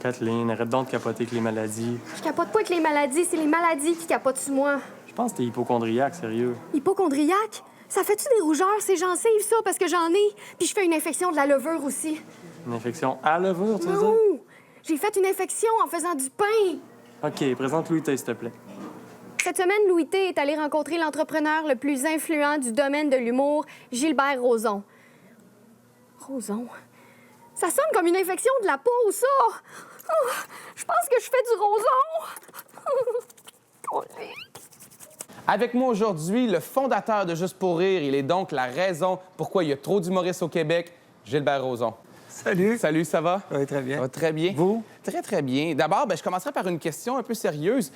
Kathleen, arrête donc de capoter avec les maladies. Je capote pas avec les maladies, c'est les maladies qui capotent sur moi. Je pense que t'es hypochondriaque, sérieux. Hypochondriaque? Ça fait-tu des rougeurs, ces gencives, ça, parce que j'en ai? Puis je fais une infection de la levure aussi. Une infection à levure, tu veux dire? Non! J'ai fait une infection en faisant du pain. OK, présente Louis T, s'il te plaît. Cette semaine, Louis T est allé rencontrer l'entrepreneur le plus influent du domaine de l'humour, Gilbert Rozon. Rozon? Ça sonne comme une infection de la peau, ça! Oh, je pense que je fais du rozon! Avec moi aujourd'hui, le fondateur de Juste pour rire. Il est donc la raison pourquoi il y a trop d'humoristes au Québec, Gilbert Rozon. Salut. Salut, ça va? Oui, très bien. Ça va très bien. Vous? Très, très bien. D'abord, je commencerai par une question un peu sérieuse.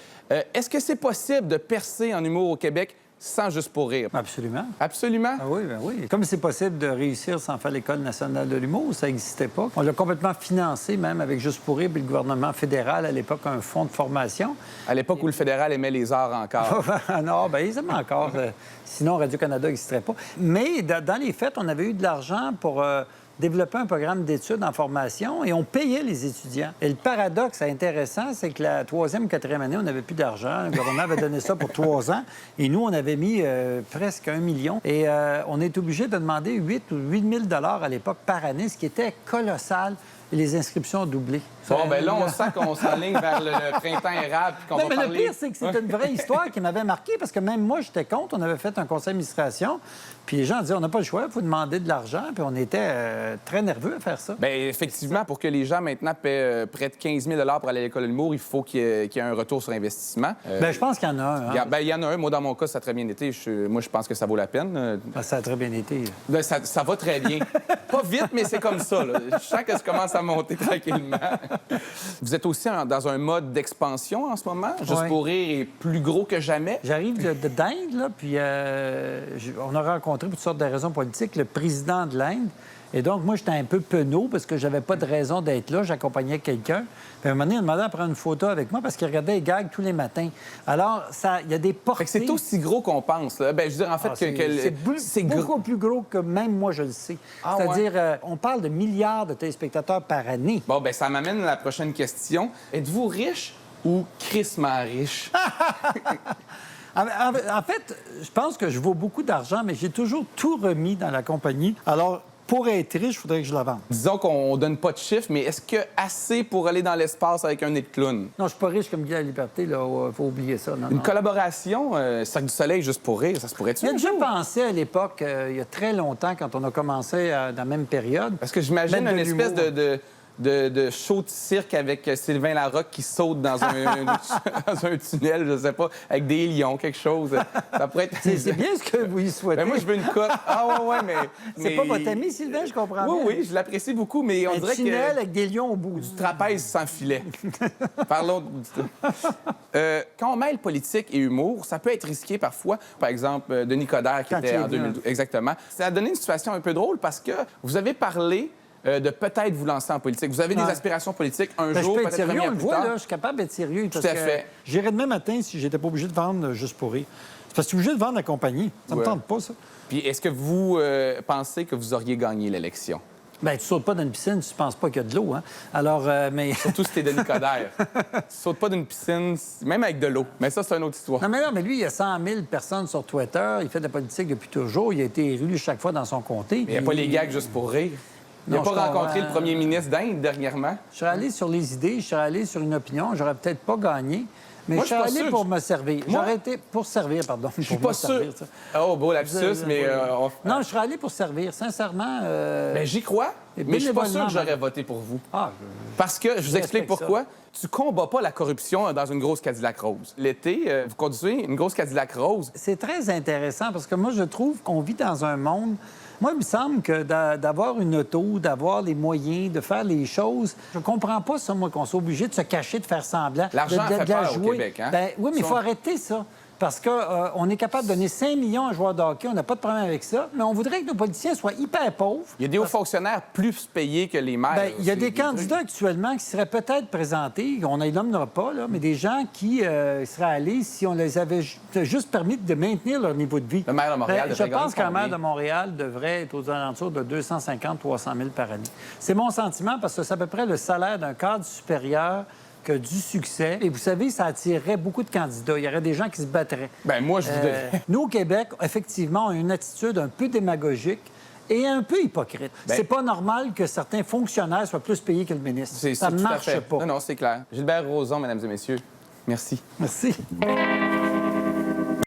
Est-ce que c'est possible de percer en humour au Québec sans Juste pour rire? Absolument. Absolument. Ah oui, bien oui. Comme c'est possible de réussir sans faire l'École nationale de l'humour, ça n'existait pas. On l'a complètement financé, même avec Juste pour rire, puis le gouvernement fédéral, à l'époque, un fonds de formation. À l'époque où le fédéral aimait les arts encore. Non, bien, ils aiment encore. Sinon, Radio-Canada n'existerait pas. Mais dans les faits, on avait eu de l'argent pour développer un programme d'études en formation et on payait les étudiants. Et le paradoxe intéressant, c'est que la 3e, 4e année, on n'avait plus d'argent. Le gouvernement avait donné ça pour 3 ans. Et nous, on avait mis presque 1 million. Et on est obligé de demander 8 ou 8 000 à l'époque par année, ce qui était colossal. Et les inscriptions ont doublé. Bon, bien là, on sent qu'on s'enligne vers le printemps érable puis qu'on va Mais parler... le pire, c'est que c'est une vraie histoire qui m'avait marqué parce que même moi, j'étais contre. On avait fait un conseil d'administration. Puis les gens disaient, on n'a pas le choix, il faut demander de l'argent. Puis on était très nerveux à faire ça. Bien, effectivement, pour que les gens maintenant paient près de 15 000 pour aller à l'école de l'humour, il faut qu'il y ait un retour sur investissement. Bien, je pense qu'il y en a un. Hein? Il y en a un. Moi, dans mon cas, ça a très bien été. Moi, je pense que ça vaut la peine. Ça a très bien été. Ben, ça va très bien. Pas vite, mais c'est comme ça. Là. Je sens que ça commence à monter tranquillement. Vous êtes aussi dans un mode d'expansion en ce moment. Juste pour rire est plus gros que jamais. J'arrive d'Inde, là, puis on a rencontré, pour toutes sortes de raisons politiques, le président de l'Inde. Et donc, moi, j'étais un peu penaud parce que j'avais pas de raison d'être là. J'accompagnais quelqu'un. Puis à un moment donné, il m'a demandé de prendre une photo avec moi parce qu'il regardait les gags tous les matins. Alors, il y a des portées... Fait que c'est aussi gros qu'on pense. Là. Ben, je veux dire, en fait, c'est beaucoup plus gros que même moi, je le sais. C'est-à-dire, on parle de milliards de téléspectateurs par année. Bon, ben ça m'amène à la prochaine question. Êtes-vous riche ou crissement riche? En fait, je pense que je vaux beaucoup d'argent, mais j'ai toujours tout remis dans la compagnie. Alors, pour être riche, il faudrait que je la vende. Disons qu'on donne pas de chiffres, mais est-ce que assez pour aller dans l'espace avec un nez de clown? Non, je suis pas riche comme Guy la Liberté, là. Faut oublier ça. Non, Une collaboration, Cirque du Soleil, Juste pour rire, ça se pourrait-tu? J'ai déjà pensé à l'époque, il y a très longtemps, quand on a commencé dans la même période. Parce que j'imagine une espèce de show de cirque avec Sylvain Larocque qui saute dans dans un tunnel, je sais pas, avec des lions, quelque chose. Ça pourrait être... C'est bien ce que vous y souhaitez. Ben moi, je veux une cote. Ah ouais, mais... C'est pas votre ami, Sylvain, je comprends bien. Oui, je l'apprécie beaucoup, mais on dirait que... Un tunnel avec des lions au bout. Du trapèze sans filet. Parlons quand on mêle politique et humour, ça peut être risqué parfois. Par exemple, Denis Coderre, qui était en 2012. Exactement. Ça a donné une situation un peu drôle parce que vous avez parlé de peut-être vous lancer en politique. Vous avez des aspirations politiques un jour, je peux être peut-être sérieux, on le plus voit, tard. là, je suis capable d'être sérieux. Tout à fait. J'irais demain matin si j'étais pas obligé de vendre Juste pour rire. C'est parce que je suis obligé de vendre la compagnie. Ça me tente pas, ça. Puis est-ce que vous pensez que vous auriez gagné l'élection? Bien, tu sautes pas dans une piscine, tu penses pas qu'il y a de l'eau, hein? Alors, mais... Surtout si t'es Denis Coderre. Tu sautes pas d'une piscine, même avec de l'eau. Mais ça, c'est une autre histoire. Non, mais lui, il y a 100 000 personnes sur Twitter. Il fait de la politique depuis toujours. Il a été élu chaque fois dans son comté. Mais il n'y a pas les gags Juste pour rire. Il n'a pas rencontré le premier ministre d'Inde dernièrement. Je suis allé sur les idées, je suis allé sur une opinion. J'aurais peut-être pas gagné, mais moi, je suis allé pour me servir. Moi... J'aurais été pour servir, pardon. Je suis pas sûr. Oh, beau lapsus, mais... Non, je serais allé pour servir, sincèrement. Ben, j'y crois, mais je suis pas sûr que j'aurais voté pour vous. Parce que, je vous explique pourquoi. Tu combats pas la corruption dans une grosse Cadillac rose. L'été, vous conduisez une grosse Cadillac rose. C'est très intéressant parce que moi, je trouve qu'on vit dans un monde... Moi, il me semble que d'avoir une auto, d'avoir les moyens, de faire les choses, je comprends pas ça, moi, qu'on soit obligé de se cacher, de faire semblant. L'argent fait peur au Québec, hein? Ben, oui, mais il faut arrêter ça. parce qu'on est capable de donner 5 millions à un joueur de hockey, on n'a pas de problème avec ça, mais on voudrait que nos politiciens soient hyper pauvres. Il y a des hauts fonctionnaires plus payés que les maires. Bien, il y a C'est des candidats actuellement qui seraient peut-être présentés, on ne les nommera pas, là, mais des gens qui seraient allés si on les avait juste permis de maintenir leur niveau de vie. Le maire de Montréal Je devrait pense gagner qu'un maire combien? de Montréal devrait être aux alentours de 250-300 000 par année. C'est mon sentiment parce que c'est à peu près le salaire d'un cadre supérieur que du succès. Et vous savez, ça attirerait beaucoup de candidats. Il y aurait des gens qui se battraient. Ben moi, je vous dirais. Nous, au Québec, effectivement, on a une attitude un peu démagogique et un peu hypocrite. Ben- C'est pas normal que certains fonctionnaires soient plus payés que le ministre. C'est Ça tout ne à marche fait. pas. Non, c'est clair. Gilbert Rozon, mesdames et messieurs, merci. Merci.